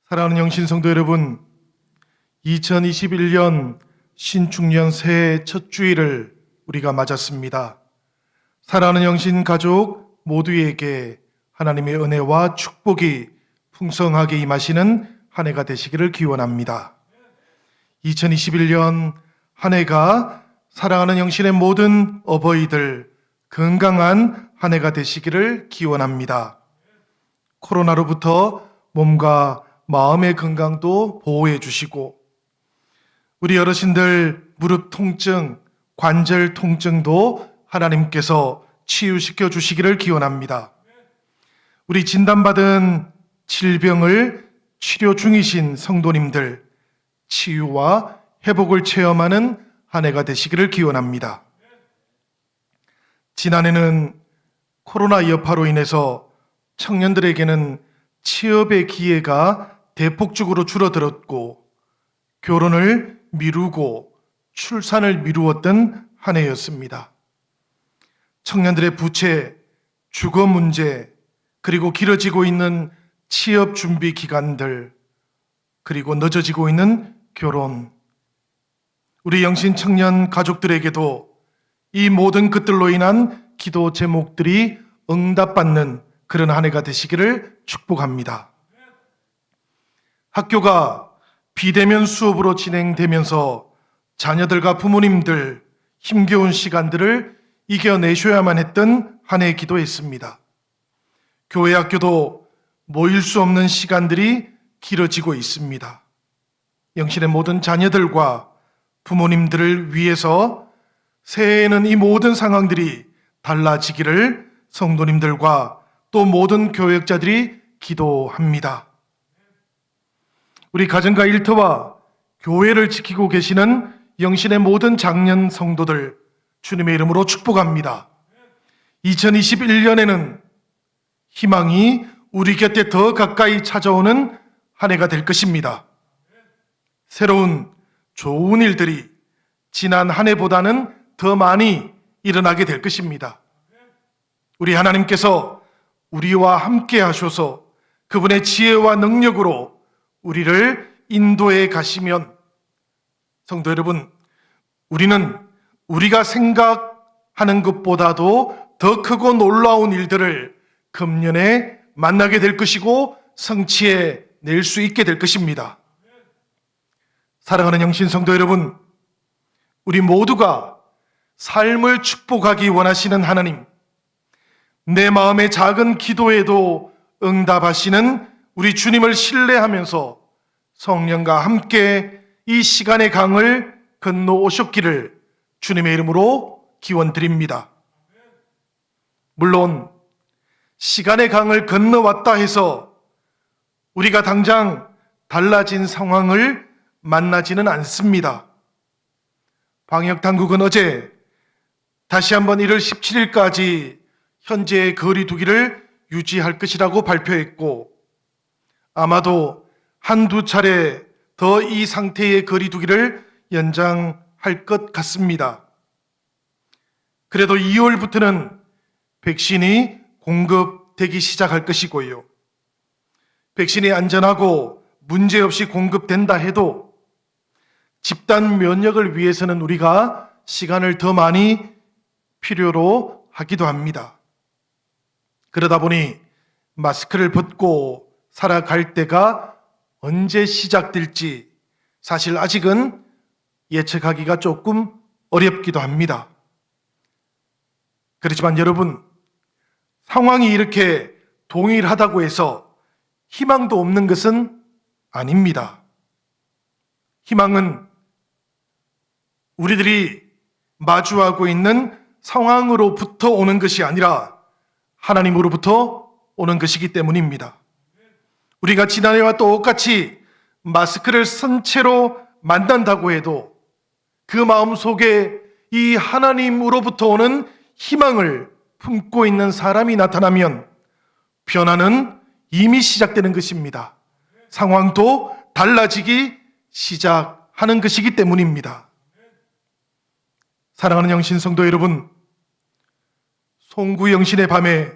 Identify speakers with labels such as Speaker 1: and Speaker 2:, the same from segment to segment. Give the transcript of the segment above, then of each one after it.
Speaker 1: 사랑하는 영신 성도 여러분, 2021년 신축년 새해 첫 주일을 우리가 맞았습니다. 사랑하는 영신 가족 모두에게 하나님의 은혜와 축복이 풍성하게 임하시는 한 해가 되시기를 기원합니다. 2021년 한 해가 사랑하는 영신의 모든 어버이들 건강한 한 해가 되시기를 기원합니다. 코로나로부터 몸과 마음의 건강도 보호해 주시고 우리 어르신들 무릎 통증, 관절 통증도 하나님께서 치유시켜 주시기를 기원합니다. 우리 진단받은 질병을 치료 중이신 성도님들 치유와 회복을 체험하는 한 해가 되시기를 기원합니다. 지난해는 코로나 여파로 인해서 청년들에게는 취업의 기회가 대폭적으로 줄어들었고 결혼을 미루고 출산을 미루었던 한 해였습니다. 청년들의 부채, 주거 문제, 그리고 길어지고 있는 취업 준비 기간들, 그리고 늦어지고 있는 결혼, 우리 영신 청년 가족들에게도 이 모든 것들로 인한 기도 제목들이 응답받는 그런 한 해가 되시기를 축복합니다. 학교가 비대면 수업으로 진행되면서 자녀들과 부모님들 힘겨운 시간들을 이겨내셔야만 했던 한 해 기도했습니다. 교회 학교도 모일 수 없는 시간들이 길어지고 있습니다. 영신의 모든 자녀들과 부모님들을 위해서 새해에는 이 모든 상황들이 달라지기를 성도님들과 또 모든 교역자들이 기도합니다. 우리 가정과 일터와 교회를 지키고 계시는 영신의 모든 장년 성도들 주님의 이름으로 축복합니다. 2021년에는 희망이 우리 곁에 더 가까이 찾아오는 한 해가 될 것입니다. 새로운 좋은 일들이 지난 한 해보다는 더 많이 일어나게 될 것입니다. 우리 하나님께서 우리와 함께 하셔서 그분의 지혜와 능력으로 우리를 인도해 가시면 성도 여러분, 우리는 우리가 생각하는 것보다도 더 크고 놀라운 일들을 금년에 만나게 될 것이고 성취해 낼 수 있게 될 것입니다. 사랑하는 영신 성도 여러분, 우리 모두가 삶을 축복하기 원하시는 하나님, 내 마음의 작은 기도에도 응답하시는 우리 주님을 신뢰하면서 성령과 함께 이 시간의 강을 건너오셨기를 주님의 이름으로 기원드립니다. 물론 시간의 강을 건너왔다 해서 우리가 당장 달라진 상황을 만나지는 않습니다. 방역당국은 어제 다시 한번 1월 17일까지 현재의 거리 두기를 유지할 것이라고 발표했고 아마도 한두 차례 더 이 상태의 거리 두기를 연장할 것 같습니다. 그래도 2월부터는 백신이 공급되기 시작할 것이고요. 백신이 안전하고 문제없이 공급된다 해도 집단 면역을 위해서는 우리가 시간을 더 많이 필요로 하기도 합니다. 그러다 보니 마스크를 벗고 살아갈 때가 언제 시작될지 사실 아직은 예측하기가 조금 어렵기도 합니다. 그렇지만 여러분, 상황이 이렇게 동일하다고 해서 희망도 없는 것은 아닙니다. 희망은 우리들이 마주하고 있는 상황으로부터 오는 것이 아니라 하나님으로부터 오는 것이기 때문입니다. 우리가 지난해와 똑같이 마스크를 쓴 채로 만난다고 해도 그 마음 속에 이 하나님으로부터 오는 희망을 품고 있는 사람이 나타나면 변화는 이미 시작되는 것입니다. 상황도 달라지기 시작하는 것이기 때문입니다. 사랑하는 영신 성도 여러분, 송구 영신의 밤에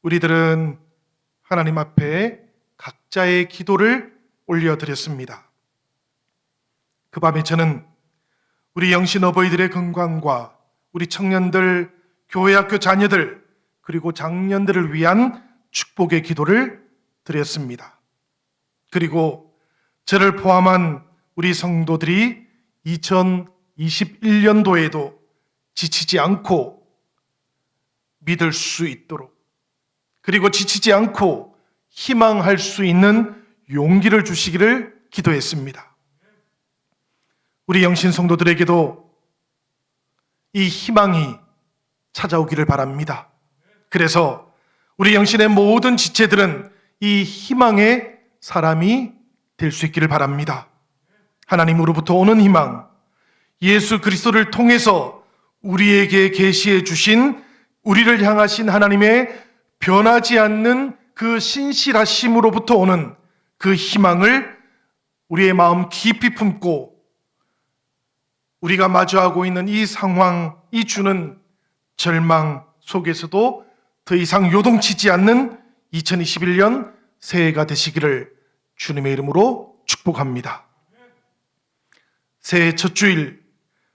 Speaker 1: 우리들은 하나님 앞에 각자의 기도를 올려드렸습니다. 그 밤에 저는 우리 영신 어버이들의 건강과 우리 청년들, 교회학교 자녀들, 그리고 장년들을 위한 축복의 기도를 드렸습니다. 그리고 저를 포함한 우리 성도들이 2021년도에도 지치지 않고 믿을 수 있도록, 그리고 지치지 않고 희망할 수 있는 용기를 주시기를 기도했습니다. 우리 영신 성도들에게도 이 희망이 찾아오기를 바랍니다. 그래서 우리 영신의 모든 지체들은 이 희망의 사람이 될 수 있기를 바랍니다. 하나님으로부터 오는 희망, 예수 그리스도를 통해서 우리에게 계시해 주신, 우리를 향하신 하나님의 변하지 않는 그 신실하심으로부터 오는 그 희망을 우리의 마음 깊이 품고 우리가 마주하고 있는 이 상황, 이 주는 절망 속에서도 더 이상 요동치지 않는 2021년 새해가 되시기를 주님의 이름으로 축복합니다. 새해 첫 주일,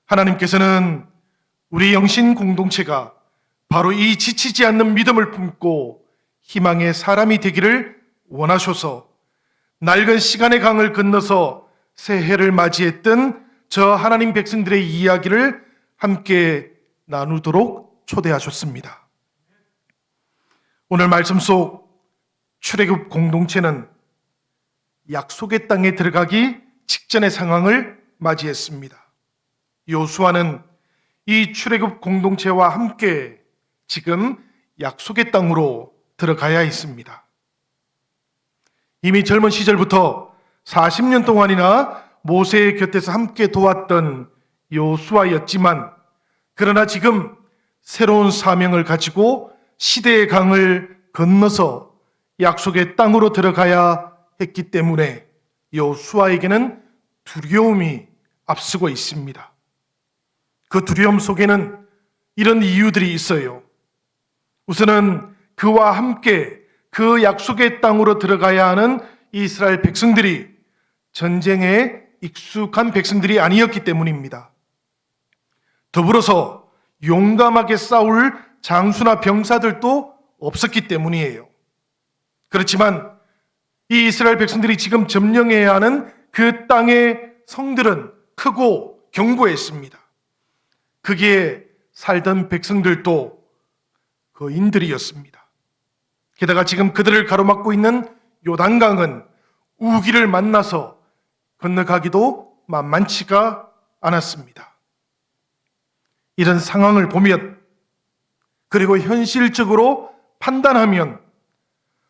Speaker 1: 하나님께서는 우리 영신 공동체가 바로 이 지치지 않는 믿음을 품고 희망의 사람이 되기를 원하셔서 낡은 시간의 강을 건너서 새해를 맞이했던 저 하나님 백성들의 이야기를 함께 나누도록 초대하셨습니다. 오늘 말씀 속 출애굽 공동체는 약속의 땅에 들어가기 직전의 상황을 맞이했습니다. 요수아는 이 출애굽 공동체와 함께 지금 약속의 땅으로 들어가야 했습니다. 이미 젊은 시절부터 40년 동안이나 모세의 곁에서 함께 도왔던 요수아였지만, 그러나 지금 새로운 사명을 가지고 시대의 강을 건너서 약속의 땅으로 들어가야 했기 때문에 요수아에게는 두려움이 앞서고 있습니다. 그 두려움 속에는 이런 이유들이 있어요. 우선은 그와 함께 그 약속의 땅으로 들어가야 하는 이스라엘 백성들이 전쟁에 익숙한 백성들이 아니었기 때문입니다. 더불어서 용감하게 싸울 장수나 병사들도 없었기 때문이에요. 그렇지만 이 이스라엘 백성들이 지금 점령해야 하는 그 땅의 성들은 크고 견고했습니다. 거기에 살던 백성들도 거인들이었습니다. 게다가 지금 그들을 가로막고 있는 요단강은 우기를 만나서 건너가기도 만만치가 않았습니다. 이런 상황을 보면, 그리고 현실적으로 판단하면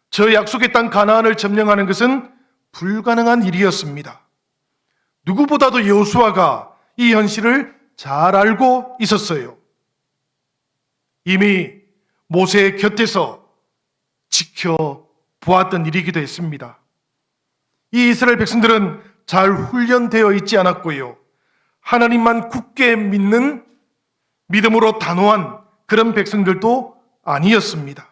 Speaker 1: 저 약속의 땅 가나안을 점령하는 것은 불가능한 일이었습니다. 누구보다도 여호수아가 이 현실을 잘 알고 있었어요. 이미 모세의 곁에서 지켜보았던 일이기도 했습니다. 이 이스라엘 백성들은 잘 훈련되어 있지 않았고요, 하나님만 굳게 믿는 믿음으로 단호한 그런 백성들도 아니었습니다.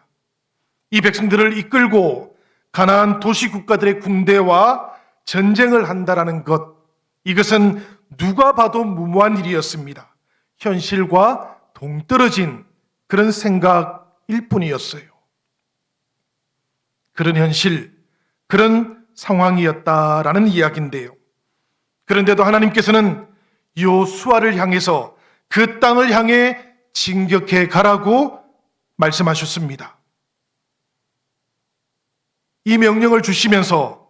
Speaker 1: 이 백성들을 이끌고 가나안 도시 국가들의 군대와 전쟁을 한다라는 것, 이것은 누가 봐도 무모한 일이었습니다. 현실과 동떨어진 그런 생각일 뿐이었어요. 그런 현실, 그런 상황이었다라는 이야기인데요. 그런데도 하나님께서는 요수아를 향해서 그 땅을 향해 진격해 가라고 말씀하셨습니다. 이 명령을 주시면서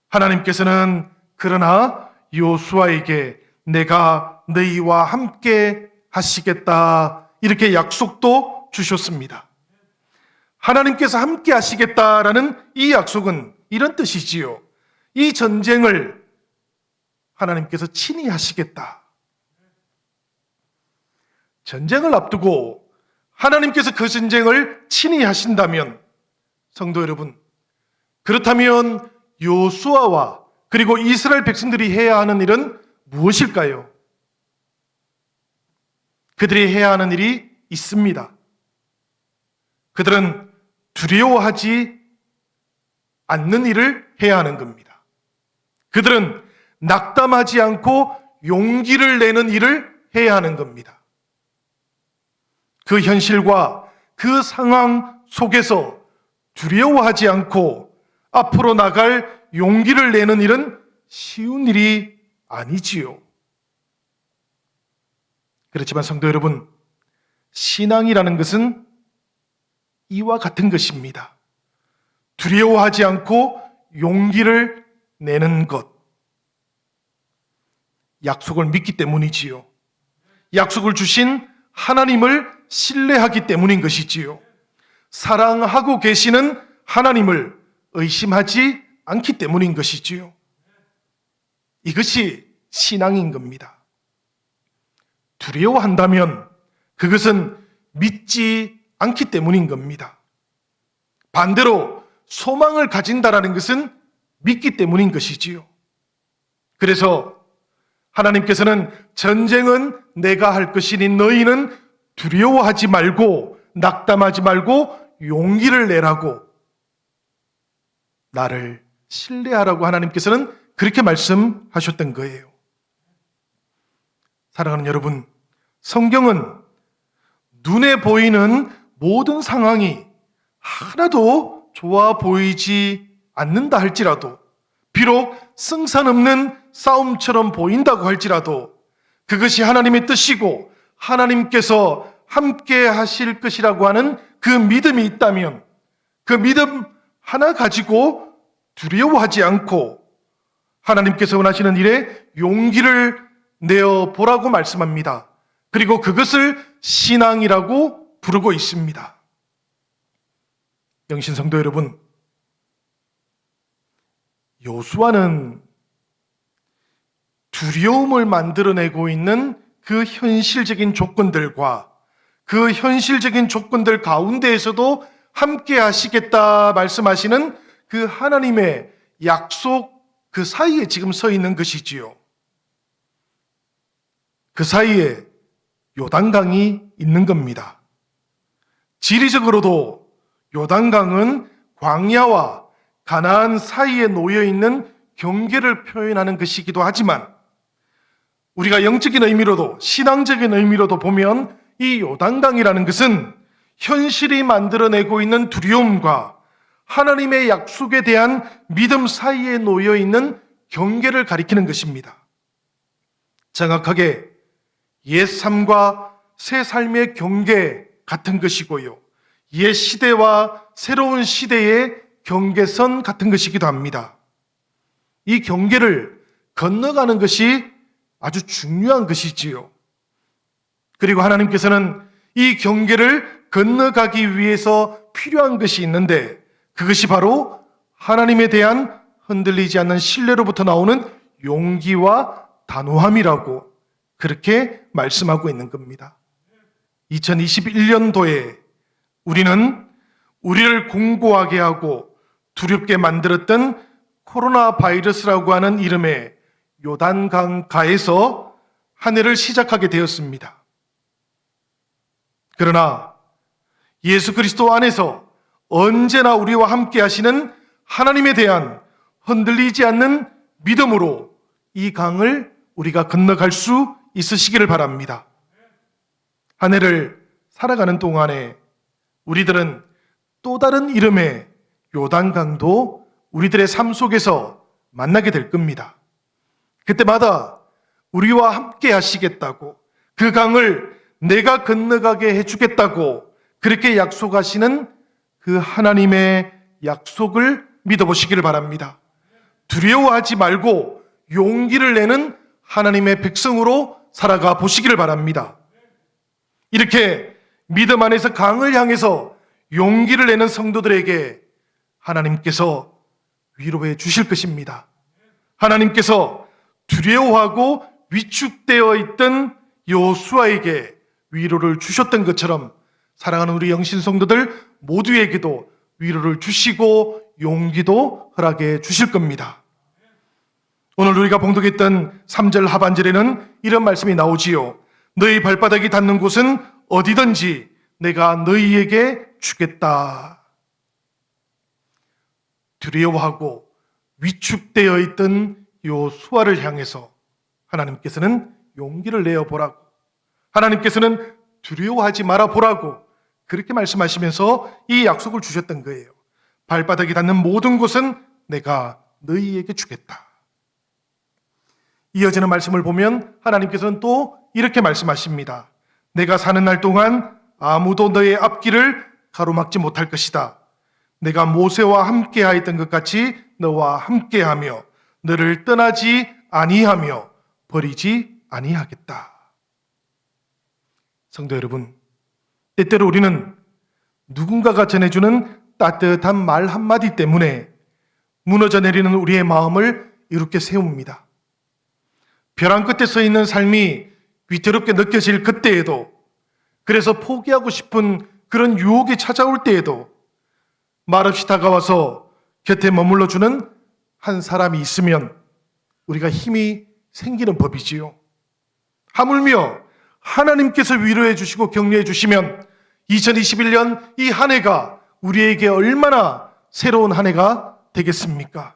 Speaker 1: 하나님께서는 그러나 요수아에게 내가 너희와 함께 하시겠다, 이렇게 약속도 주셨습니다. 하나님께서 함께 하시겠다라는 이 약속은 이런 뜻이지요. 이 전쟁을 하나님께서 친히 하시겠다. 전쟁을 앞두고 하나님께서 그 전쟁을 친히 하신다면, 성도 여러분, 그렇다면 요수아와 그리고 이스라엘 백성들이 해야 하는 일은 무엇일까요? 그들이 해야 하는 일이 있습니다. 그들은 두려워하지 않는 일을 해야 하는 겁니다. 그들은 낙담하지 않고 용기를 내는 일을 해야 하는 겁니다. 그 현실과 그 상황 속에서 두려워하지 않고 앞으로 나갈 용기를 내는 일은 쉬운 일이 아니지요. 그렇지만 성도 여러분, 신앙이라는 것은 이와 같은 것입니다. 두려워하지 않고 용기를 내는 것. 약속을 믿기 때문이지요. 약속을 주신 하나님을 신뢰하기 때문인 것이지요. 사랑하고 계시는 하나님을 의심하지 않기 때문인 것이지요. 이것이 신앙인 겁니다. 두려워한다면 그것은 믿지 않기 때문인 겁니다. 반대로 소망을 가진다라는 것은 믿기 때문인 것이지요. 그래서 하나님께서는 전쟁은 내가 할 것이니 너희는 두려워하지 말고 낙담하지 말고 용기를 내라고, 나를 신뢰하라고 하나님께서는 그렇게 말씀하셨던 거예요. 사랑하는 여러분, 성경은 눈에 보이는 모든 상황이 하나도 좋아 보이지 않는다 할지라도, 비록 승산 없는 싸움처럼 보인다고 할지라도 그것이 하나님의 뜻이고 하나님께서 함께 하실 것이라고 하는 그 믿음이 있다면 그 믿음 하나 가지고 두려워하지 않고 하나님께서 원하시는 일에 용기를 내어 보라고 말씀합니다. 그리고 그것을 신앙이라고 부르고 있습니다. 영신 성도 여러분, 요수아는 두려움을 만들어내고 있는 그 현실적인 조건들과 그 현실적인 조건들 가운데에서도 함께 하시겠다 말씀하시는 그 하나님의 약속 그 사이에 지금 서 있는 것이지요. 그 사이에 요단강이 있는 겁니다. 지리적으로도 요단강은 광야와 가나안 사이에 놓여 있는 경계를 표현하는 것이기도 하지만 우리가 영적인 의미로도 신앙적인 의미로도 보면 이 요단강이라는 것은 현실이 만들어내고 있는 두려움과 하나님의 약속에 대한 믿음 사이에 놓여 있는 경계를 가리키는 것입니다. 정확하게 옛 삶과 새 삶의 경계 같은 것이고요, 옛 시대와 새로운 시대의 경계선 같은 것이기도 합니다. 이 경계를 건너가는 것이 아주 중요한 것이지요. 그리고 하나님께서는 이 경계를 건너가기 위해서 필요한 것이 있는데 그것이 바로 하나님에 대한 흔들리지 않는 신뢰로부터 나오는 용기와 단호함이라고 그렇게 말씀하고 있는 겁니다. 2021년도에 우리는 우리를 공고하게 하고 두렵게 만들었던 코로나 바이러스라고 하는 이름의 요단강가에서 한 해를 시작하게 되었습니다. 그러나 예수 그리스도 안에서 언제나 우리와 함께 하시는 하나님에 대한 흔들리지 않는 믿음으로 이 강을 우리가 건너갈 수 있으시기를 바랍니다. 한 해를 살아가는 동안에 우리들은 또 다른 이름의 요단강도 우리들의 삶 속에서 만나게 될 겁니다. 그때마다 우리와 함께 하시겠다고, 그 강을 내가 건너가게 해주겠다고 그렇게 약속하시는 그 하나님의 약속을 믿어보시기를 바랍니다. 두려워하지 말고 용기를 내는 하나님의 백성으로 살아가 보시기를 바랍니다. 이렇게 믿음 안에서 강을 향해서 용기를 내는 성도들에게 하나님께서 위로해 주실 것입니다. 하나님께서 두려워하고 위축되어 있던 요수아에게 위로를 주셨던 것처럼 사랑하는 우리 영신 성도들 모두에게도 위로를 주시고 용기도 허락해 주실 겁니다. 오늘 우리가 봉독했던 3절 하반절에는 이런 말씀이 나오지요. 너희 발바닥이 닿는 곳은 어디든지 내가 너희에게 주겠다. 두려워하고 위축되어 있던 요 수아를 향해서 하나님께서는 용기를 내어 보라고, 하나님께서는 두려워하지 말아 보라고 그렇게 말씀하시면서 이 약속을 주셨던 거예요. 발바닥이 닿는 모든 곳은 내가 너희에게 주겠다. 이어지는 말씀을 보면 하나님께서는 또 이렇게 말씀하십니다. 내가 사는 날 동안 아무도 너의 앞길을 가로막지 못할 것이다. 내가 모세와 함께 하였던 것 같이 너와 함께하며 너를 떠나지 아니하며 버리지 아니하겠다. 성도 여러분, 때때로 우리는 누군가가 전해주는 따뜻한 말 한마디 때문에 무너져 내리는 우리의 마음을 이렇게 세웁니다. 벼랑 끝에 서 있는 삶이 위태롭게 느껴질 그때에도, 그래서 포기하고 싶은 그런 유혹이 찾아올 때에도 말없이 다가와서 곁에 머물러주는 한 사람이 있으면 우리가 힘이 생기는 법이지요. 하물며 하나님께서 위로해 주시고 격려해 주시면 2021년 이 한 해가 우리에게 얼마나 새로운 한 해가 되겠습니까?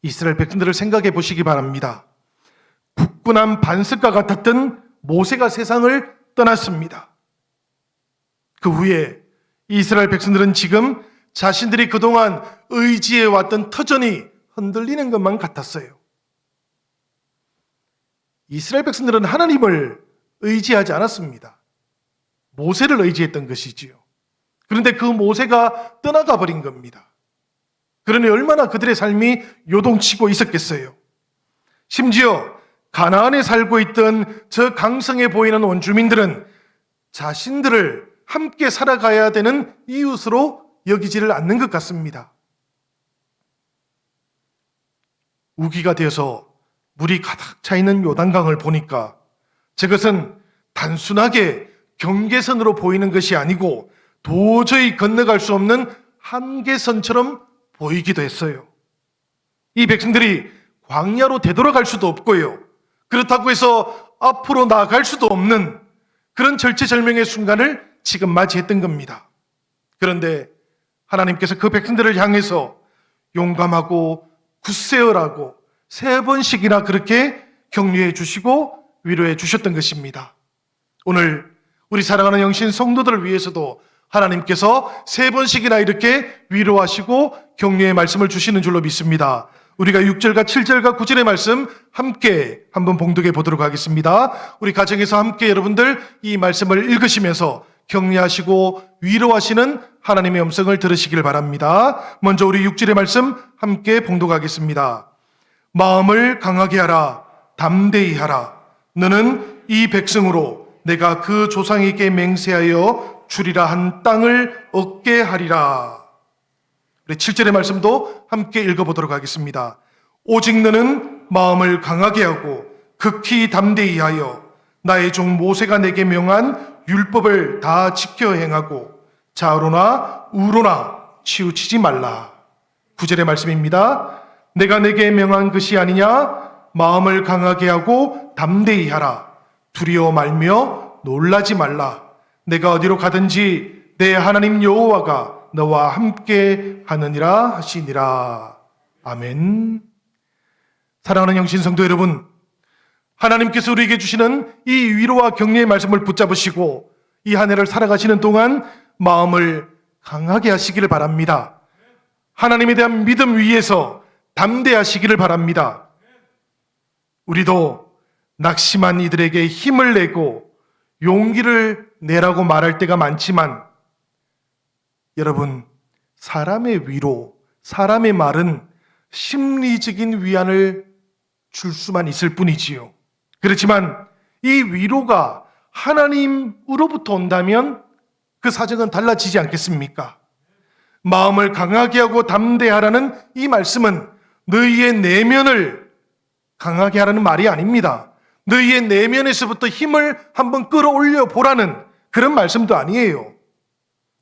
Speaker 1: 이스라엘 백성들을 생각해 보시기 바랍니다. 굳건한 반석과 같았던 모세가 세상을 떠났습니다. 그 후에 이스라엘 백성들은 지금 자신들이 그동안 의지해 왔던 터전이 흔들리는 것만 같았어요. 이스라엘 백성들은 하나님을 의지하지 않았습니다. 모세를 의지했던 것이지요. 그런데 그 모세가 떠나가 버린 겁니다. 그러니 얼마나 그들의 삶이 요동치고 있었겠어요. 심지어 가나안에 살고 있던 저 강성해 보이는 원주민들은 자신들을 함께 살아가야 되는 이웃으로 여기지를 않는 것 같습니다. 우기가 되어서 물이 가득 차 있는 요단강을 보니까 저것은 단순하게 경계선으로 보이는 것이 아니고 도저히 건너갈 수 없는 한계선처럼 보이기도 했어요. 이 백성들이 광야로 되돌아갈 수도 없고요. 그렇다고 해서 앞으로 나아갈 수도 없는 그런 절체절명의 순간을 지금 맞이했던 겁니다. 그런데 하나님께서 그 백성들을 향해서 용감하고 굳세어라고 3번씩이나 그렇게 격려해 주시고 위로해 주셨던 것입니다. 오늘 우리 사랑하는 영신 성도들을 위해서도 하나님께서 3번씩이나 이렇게 위로하시고 격려의 말씀을 주시는 줄로 믿습니다. 우리가 6절과 7절과 9절의 말씀 함께 한번 봉독해 보도록 하겠습니다. 우리 가정에서 함께 여러분들 이 말씀을 읽으시면서 격려하시고 위로하시는 하나님의 음성을 들으시길 바랍니다. 먼저 우리 6절의 말씀 함께 봉독하겠습니다. 마음을 강하게 하라, 담대히 하라. 너는 이 백성으로 내가 그 조상에게 맹세하여 주리라 한 땅을 얻게 하리라. 우리 7절의 말씀도 함께 읽어보도록 하겠습니다. 오직 너는 마음을 강하게 하고 극히 담대히 하여 나의 종 모세가 내게 명한 율법을 다 지켜 행하고 좌로나 우로나 치우치지 말라. 9절의 말씀입니다. 내가 내게 명한 것이 아니냐? 마음을 강하게 하고 담대히 하라. 두려워 말며 놀라지 말라. 내가 어디로 가든지 내 하나님 여호와가 너와 함께 하느니라 하시니라. 아멘. 사랑하는 영신 성도 여러분, 하나님께서 우리에게 주시는 이 위로와 격려의 말씀을 붙잡으시고 이 한 해를 살아가시는 동안 마음을 강하게 하시기를 바랍니다. 하나님에 대한 믿음 위에서 담대하시기를 바랍니다. 우리도 낙심한 이들에게 힘을 내고 용기를 내라고 말할 때가 많지만 여러분, 사람의 위로, 사람의 말은 심리적인 위안을 줄 수만 있을 뿐이지요. 그렇지만 이 위로가 하나님으로부터 온다면 그 사정은 달라지지 않겠습니까? 마음을 강하게 하고 담대하라는 이 말씀은 너희의 내면을 강하게 하라는 말이 아닙니다. 너희의 내면에서부터 힘을 한번 끌어올려 보라는 그런 말씀도 아니에요.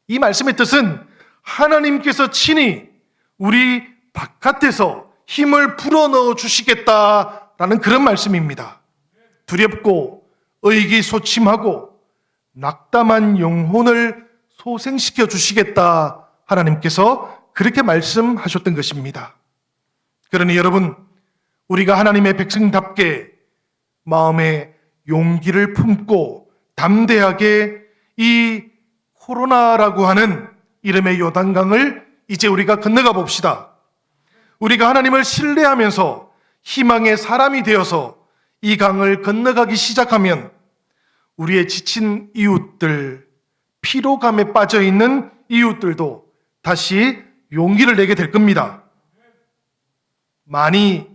Speaker 1: 이 말씀의 뜻은 하나님께서 친히 우리 바깥에서 힘을 불어넣어 주시겠다라는 그런 말씀입니다. 두렵고 의기소침하고 낙담한 영혼을 소생시켜 주시겠다 하나님께서 그렇게 말씀하셨던 것입니다. 그러니 여러분, 우리가 하나님의 백성답게 마음에 용기를 품고 담대하게 이 코로나라고 하는 이름의 요단강을 이제 우리가 건너가 봅시다. 우리가 하나님을 신뢰하면서 희망의 사람이 되어서 이 강을 건너가기 시작하면 우리의 지친 이웃들, 피로감에 빠져 있는 이웃들도 다시 용기를 내게 될 겁니다. 많이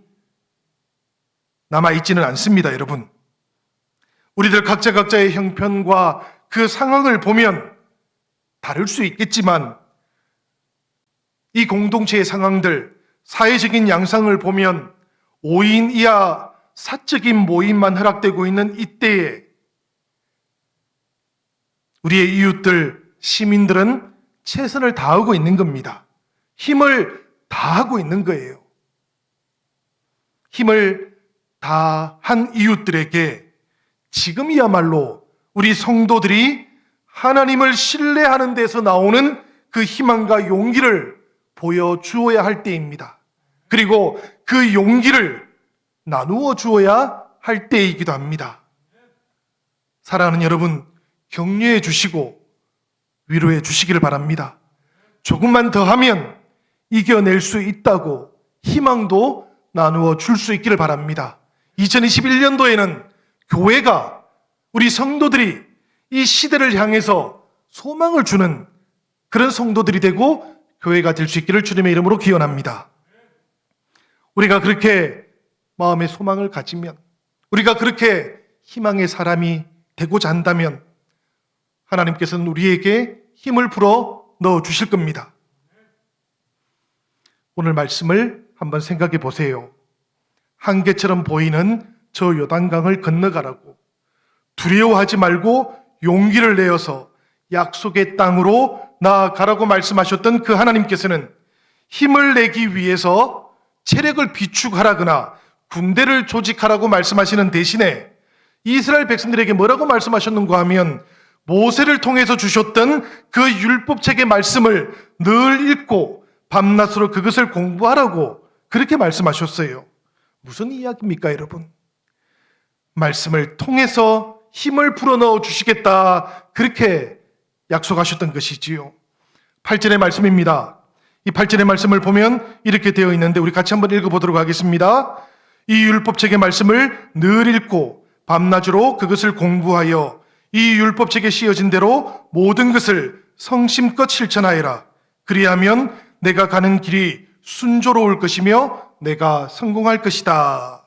Speaker 1: 남아있지는 않습니다, 여러분. 우리들 각자의 형편과 그 상황을 보면 다를 수 있겠지만 이 공동체의 상황들, 사회적인 양상을 보면 5인 이하 사적인 모임만 허락되고 있는 이때에 우리의 이웃들, 시민들은 최선을 다하고 있는 겁니다. 힘을 다하고 있는 거예요. 힘을 다한 이웃들에게 지금이야말로 우리 성도들이 하나님을 신뢰하는 데서 나오는 그 희망과 용기를 보여주어야 할 때입니다. 그리고 그 용기를 나누어 주어야 할 때이기도 합니다. 사랑하는 여러분, 격려해 주시고 위로해 주시기를 바랍니다. 조금만 더 하면 이겨낼 수 있다고 희망도 나누어 줄 수 있기를 바랍니다. 2021년도에는 교회가, 우리 성도들이 이 시대를 향해서 소망을 주는 그런 성도들이 되고 교회가 될 수 있기를 주님의 이름으로 기원합니다. 우리가 그렇게 마음의 소망을 가지면, 우리가 그렇게 희망의 사람이 되고자 한다면 하나님께서는 우리에게 힘을 불어 넣어 주실 겁니다. 오늘 말씀을 한번 생각해 보세요. 한계처럼 보이는 저 요단강을 건너가라고, 두려워하지 말고 용기를 내어서 약속의 땅으로 나아가라고 말씀하셨던 그 하나님께서는 힘을 내기 위해서 체력을 비축하라거나 군대를 조직하라고 말씀하시는 대신에 이스라엘 백성들에게 뭐라고 말씀하셨는가 하면 모세를 통해서 주셨던 그 율법책의 말씀을 늘 읽고 밤낮으로 그것을 공부하라고 그렇게 말씀하셨어요. 무슨 이야기입니까, 여러분? 말씀을 통해서 힘을 불어넣어 주시겠다, 그렇게 약속하셨던 것이지요. 8절의 말씀입니다. 이 8절의 말씀을 보면 이렇게 되어 있는데 우리 같이 한번 읽어보도록 하겠습니다. 이 율법책의 말씀을 늘 읽고 밤낮으로 그것을 공부하여 이 율법책에 씌어진 대로 모든 것을 성심껏 실천하여라. 그리하면 내가 가는 길이 순조로울 것이며 내가 성공할 것이다.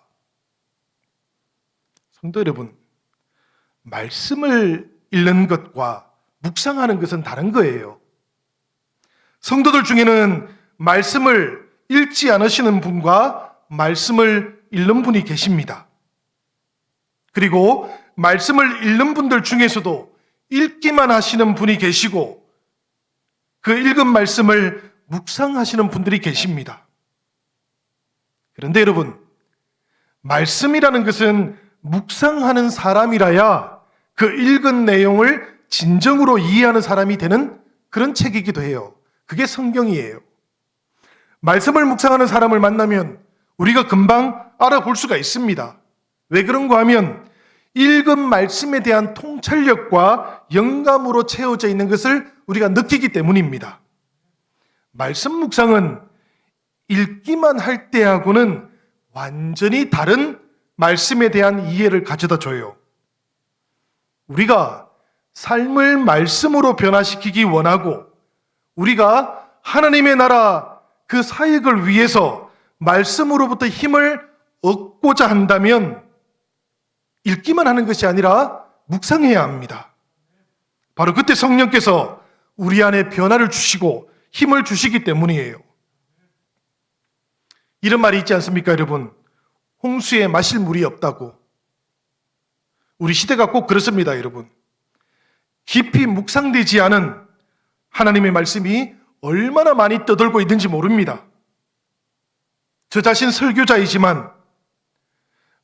Speaker 1: 성도 여러분, 말씀을 읽는 것과 묵상하는 것은 다른 거예요. 성도들 중에는 말씀을 읽지 않으시는 분과 말씀을 읽는 분이 계십니다. 그리고 말씀을 읽는 분들 중에서도 읽기만 하시는 분이 계시고 그 읽은 말씀을 묵상하시는 분들이 계십니다. 그런데 여러분, 말씀이라는 것은 묵상하는 사람이라야 그 읽은 내용을 진정으로 이해하는 사람이 되는 그런 책이기도 해요. 그게 성경이에요. 말씀을 묵상하는 사람을 만나면 우리가 금방 알아볼 수가 있습니다. 왜 그런가 하면 읽은 말씀에 대한 통찰력과 영감으로 채워져 있는 것을 우리가 느끼기 때문입니다. 말씀 묵상은 읽기만 할 때하고는 완전히 다른 말씀에 대한 이해를 가져다 줘요. 우리가 삶을 말씀으로 변화시키기 원하고 우리가 하나님의 나라 그 사역을 위해서 말씀으로부터 힘을 얻고자 한다면 읽기만 하는 것이 아니라 묵상해야 합니다. 바로 그때 성령께서 우리 안에 변화를 주시고 힘을 주시기 때문이에요. 이런 말이 있지 않습니까, 여러분? 홍수에 마실 물이 없다고. 우리 시대가 꼭 그렇습니다, 여러분. 깊이 묵상되지 않은 하나님의 말씀이 얼마나 많이 떠돌고 있는지 모릅니다. 저 자신 설교자이지만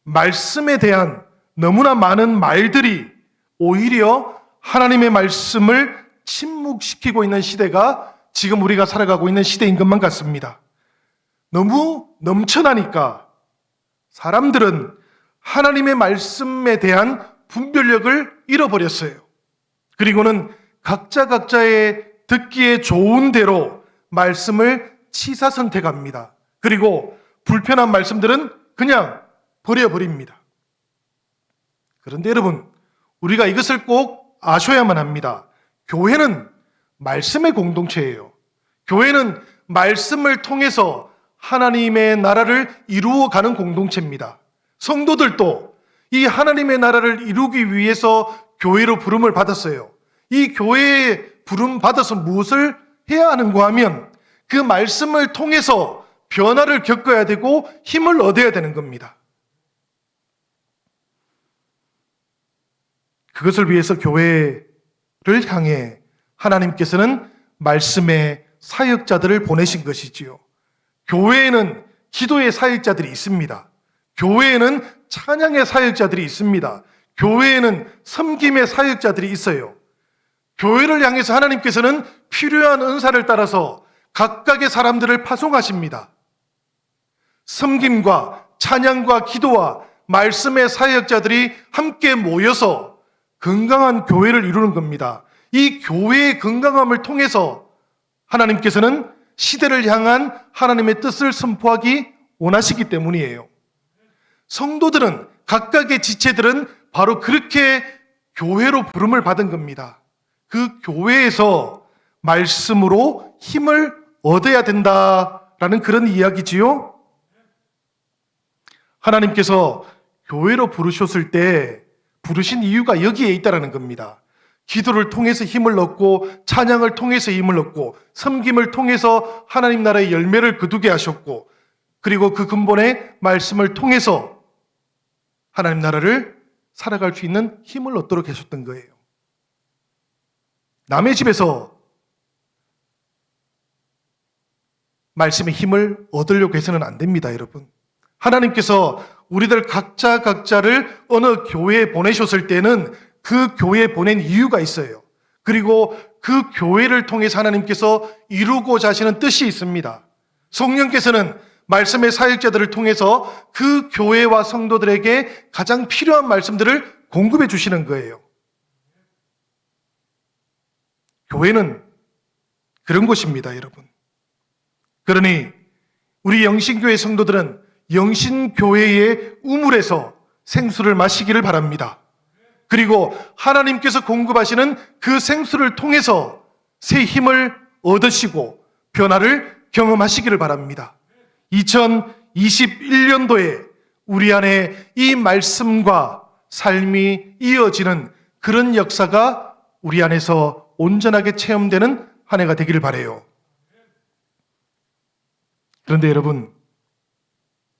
Speaker 1: 말씀에 대한 너무나 많은 말들이 오히려 하나님의 말씀을 침묵시키고 있는 시대가 지금 우리가 살아가고 있는 시대인 것만 같습니다. 너무 넘쳐나니까 사람들은 하나님의 말씀에 대한 분별력을 잃어버렸어요. 그리고는 각자의 듣기에 좋은 대로 말씀을 취사선택합니다. 그리고 불편한 말씀들은 그냥 버려버립니다. 그런데 여러분, 우리가 이것을 꼭 아셔야만 합니다. 교회는 말씀의 공동체예요. 교회는 말씀을 통해서 하나님의 나라를 이루어가는 공동체입니다. 성도들도 이 하나님의 나라를 이루기 위해서 교회로 부름을 받았어요. 이 교회에 부름 받아서 무엇을 해야 하는가 하면 그 말씀을 통해서 변화를 겪어야 되고 힘을 얻어야 되는 겁니다. 그것을 위해서 교회를 향해 하나님께서는 말씀의 사역자들을 보내신 것이지요. 교회에는 기도의 사역자들이 있습니다. 교회에는 찬양의 사역자들이 있습니다. 교회에는 섬김의 사역자들이 있어요. 교회를 향해서 하나님께서는 필요한 은사를 따라서 각각의 사람들을 파송하십니다. 섬김과 찬양과 기도와 말씀의 사역자들이 함께 모여서 건강한 교회를 이루는 겁니다. 이 교회의 건강함을 통해서 하나님께서는 시대를 향한 하나님의 뜻을 선포하기 원하시기 때문이에요. 성도들은, 각각의 지체들은 바로 그렇게 교회로 부름을 받은 겁니다. 그 교회에서 말씀으로 힘을 얻어야 된다라는 그런 이야기지요. 하나님께서 교회로 부르셨을 때 부르신 이유가 여기에 있다라는 겁니다. 기도를 통해서 힘을 얻고 찬양을 통해서 힘을 얻고 섬김을 통해서 하나님 나라의 열매를 거두게 하셨고, 그리고 그 근본의 말씀을 통해서 하나님 나라를 살아갈 수 있는 힘을 얻도록 하셨던 거예요. 남의 집에서 말씀의 힘을 얻으려고 해서는 안 됩니다, 여러분. 하나님께서 우리들 각자를 어느 교회에 보내셨을 때는 그 교회에 보낸 이유가 있어요. 그리고 그 교회를 통해서 하나님께서 이루고자 하시는 뜻이 있습니다. 성령께서는 말씀의 사역자들을 통해서 그 교회와 성도들에게 가장 필요한 말씀들을 공급해 주시는 거예요. 교회는 그런 곳입니다, 여러분. 그러니 우리 영신교회 성도들은 영신교회의 우물에서 생수를 마시기를 바랍니다. 그리고 하나님께서 공급하시는 그 생수를 통해서 새 힘을 얻으시고 변화를 경험하시기를 바랍니다. 2021년도에 우리 안에 이 말씀과 삶이 이어지는 그런 역사가 우리 안에서 온전하게 체험되는 한 해가 되기를 바라요. 그런데 여러분,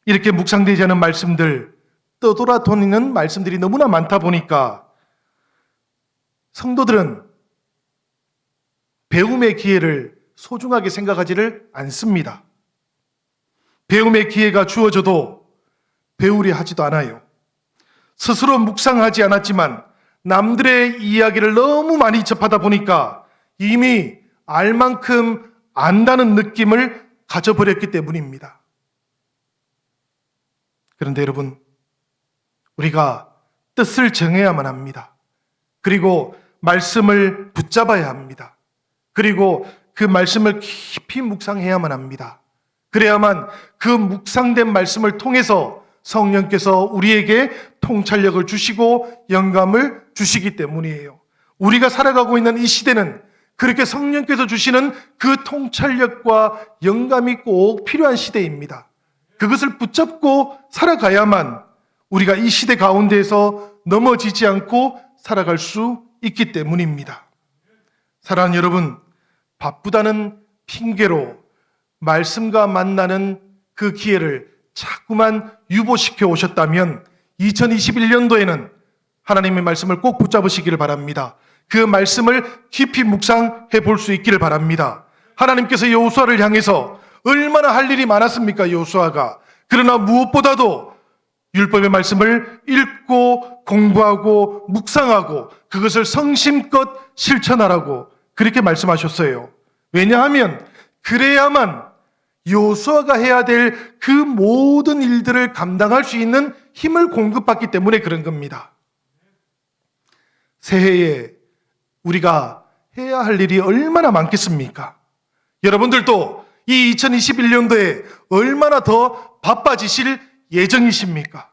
Speaker 1: 이렇게 묵상되지 않은 말씀들, 떠돌아 다니는 말씀들이 너무나 많다 보니까 성도들은 배움의 기회를 소중하게 생각하지를 않습니다. 배움의 기회가 주어져도 배우려 하지도 않아요. 스스로 묵상하지 않았지만 남들의 이야기를 너무 많이 접하다 보니까 이미 알 만큼 안다는 느낌을 가져버렸기 때문입니다. 그런데 여러분, 우리가 뜻을 정해야만 합니다. 그리고 말씀을 붙잡아야 합니다. 그리고 그 말씀을 깊이 묵상해야만 합니다. 그래야만 그 묵상된 말씀을 통해서 성령께서 우리에게 통찰력을 주시고 영감을 주시기 때문이에요. 우리가 살아가고 있는 이 시대는 그렇게 성령께서 주시는 그 통찰력과 영감이 꼭 필요한 시대입니다. 그것을 붙잡고 살아가야만 우리가 이 시대 가운데에서 넘어지지 않고 살아갈 수 있기 때문입니다. 사랑하는 여러분, 바쁘다는 핑계로 말씀과 만나는 그 기회를 자꾸만 유보시켜 오셨다면 2021년도에는 하나님의 말씀을 꼭 붙잡으시기를 바랍니다. 그 말씀을 깊이 묵상해 볼 수 있기를 바랍니다. 하나님께서 여호수아를 향해서 얼마나 할 일이 많았습니까, 여호수아가. 그러나 무엇보다도 율법의 말씀을 읽고 공부하고 묵상하고 그것을 성심껏 실천하라고 그렇게 말씀하셨어요. 왜냐하면 그래야만 여호수아가 해야 될 그 모든 일들을 감당할 수 있는 힘을 공급받기 때문에 그런 겁니다. 새해에 우리가 해야 할 일이 얼마나 많겠습니까? 여러분들도 이 2021년도에 얼마나 더 바빠지실 예정이십니까?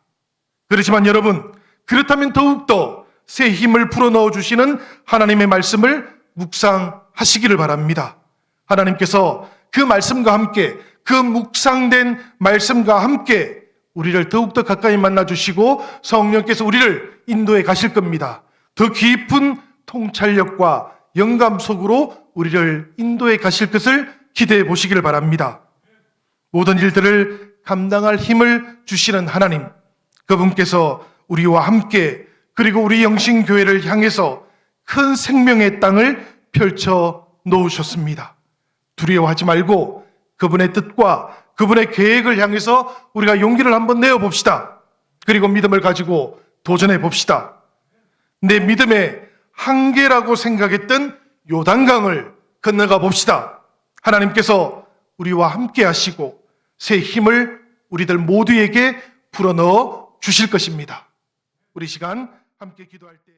Speaker 1: 그렇지만 여러분, 그렇다면 더욱더 새 힘을 불어넣어 주시는 하나님의 말씀을 묵상하시기를 바랍니다. 하나님께서 그 말씀과 함께, 그 묵상된 말씀과 함께 우리를 더욱더 가까이 만나주시고 성령께서 우리를 인도해 가실 겁니다. 더 깊은 통찰력과 영감 속으로 우리를 인도해 가실 것을 기대해 보시기를 바랍니다. 모든 일들을 감당할 힘을 주시는 하나님, 그분께서 우리와 함께 그리고 우리 영신교회를 향해서 큰 생명의 땅을 펼쳐 놓으셨습니다. 두려워하지 말고 그분의 뜻과 그분의 계획을 향해서 우리가 용기를 한번 내어봅시다. 그리고 믿음을 가지고 도전해 봅시다. 내 믿음의 한계라고 생각했던 요단강을 건너가 봅시다. 하나님께서 우리와 함께 하시고 새 힘을 우리들 모두에게 불어넣어 주실 것입니다. 우리 시간 함께 기도할 때